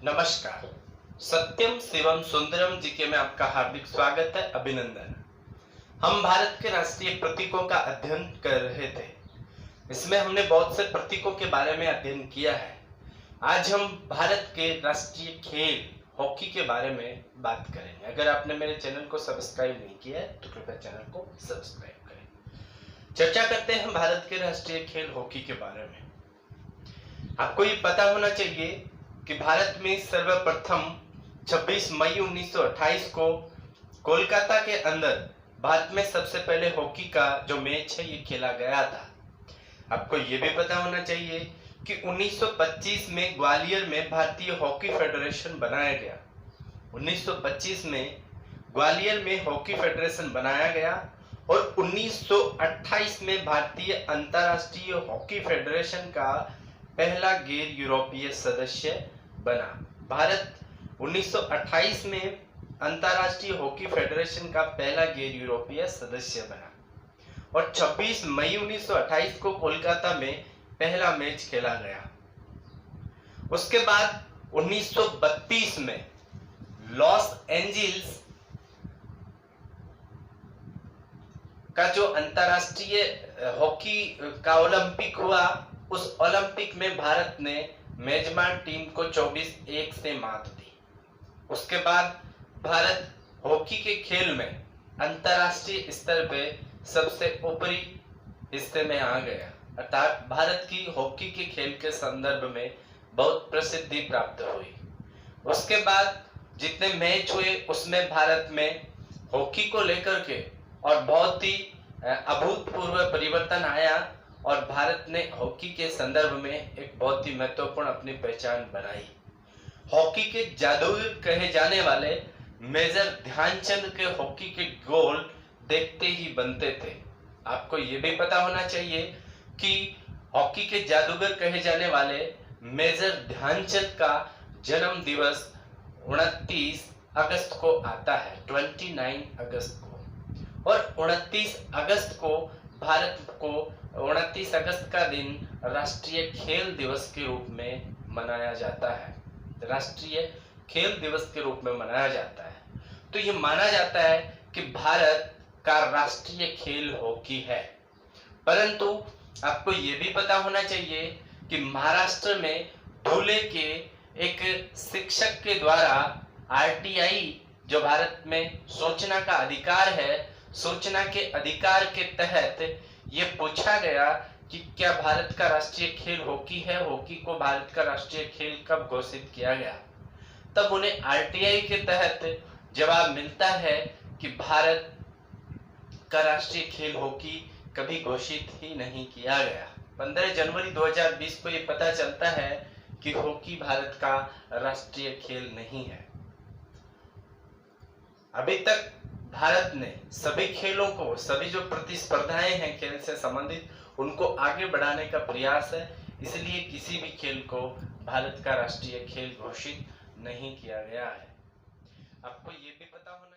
नमस्कार। सत्यम शिवम सुंदरम जी के में आपका हार्दिक स्वागत है, अभिनंदन। हम भारत के राष्ट्रीय प्रतीकों का अध्ययन कर रहे थे। इसमें हमने बहुत से प्रतीकों के बारे में अध्ययन किया है। आज हम भारत के राष्ट्रीय खेल हॉकी के बारे में बात करेंगे। अगर आपने मेरे चैनल को सब्सक्राइब नहीं किया है तो कृपया चैनल को सब्सक्राइब करें। चर्चा करते हैं भारत के राष्ट्रीय खेल हॉकी के बारे में। आपको ये पता होना चाहिए कि भारत में सर्वप्रथम 26 मई 1928 को कोलकाता के अंदर भारत में सबसे पहले हॉकी का जो मैच है ये खेला गया था। आपको ये भी पता होना चाहिए कि 1925 में ग्वालियर में भारतीय हॉकी फेडरेशन बनाया गया। 1925 में ग्वालियर में हॉकी फेडरेशन बनाया गया और 1928 में भारतीय अंतर्राष्ट्रीय हॉकी फेडरेशन का पहला गैर यूरोपीय सदस्य बना। भारत 1928 में अंतर्राष्ट्रीय हॉकी फेडरेशन का पहला गैर यूरोपीय सदस्य बना और 26 मई 1928 को कोलकाता में पहला मैच खेला गया। उसके बाद 1932 में लॉस एंजिल्स का जो अंतर्राष्ट्रीय हॉकी का ओलंपिक हुआ, उस ओलंपिक में भारत ने मेजबान टीम को 24-1 से मात दी। उसके बाद भारत हॉकी के खेल में अंतर्राष्ट्रीय स्तर पे सबसे ऊपरी हिस्से में आ गया, अर्थात भारत की हॉकी के खेल के संदर्भ में बहुत प्रसिद्धि प्राप्त हुई। उसके बाद जितने मैच हुए उसमें भारत में हॉकी को लेकर के और बहुत ही अभूतपूर्व परिवर्तन आया और भारत ने हॉकी के संदर्भ में एक बहुत ही महत्वपूर्ण अपनी पहचान बनाई। हॉकी के जादूगर कहे जाने वाले मेजर ध्यानचंद के हॉकी के गोल देखते ही बनते थे। आपको ये भी पता होना चाहिए कि हॉकी के जादूगर कहे जाने वाले मेजर ध्यानचंद का जन्म दिवस 29 अगस्त को आता है, 29 अगस्त को। और 29 अगस्त को भारत को 29 अगस्त का दिन राष्ट्रीय खेल दिवस के रूप में मनाया जाता है। राष्ट्रीय खेल दिवस के रूप में मनाया जाता है। तो ये माना जाता है कि भारत का राष्ट्रीय खेल हॉकी है। परंतु आपको ये भी पता होना चाहिए कि महाराष्ट्र में धुले के एक शिक्षक के द्वारा आरटीआई जो भारत में सूचना का अधिकार है, सूचना के अधिकार के तहत ये पूछा गया कि क्या भारत का राष्ट्रीय खेल हॉकी है, हॉकी को भारत का राष्ट्रीय खेल कब घोषित किया गया। तब उन्हें आरटीआई के तहत जवाब मिलता है कि भारत का राष्ट्रीय खेल हॉकी कभी घोषित ही नहीं किया गया। 15 जनवरी 2020 को ये पता चलता है कि हॉकी भारत का राष्ट्रीय खेल नहीं है। अभी तक भारत ने सभी खेलों को, सभी जो प्रतिस्पर्धाएं हैं खेल से संबंधित, उनको आगे बढ़ाने का प्रयास है। इसलिए किसी भी खेल को भारत का राष्ट्रीय खेल घोषित नहीं किया गया है। आपको ये भी पता होना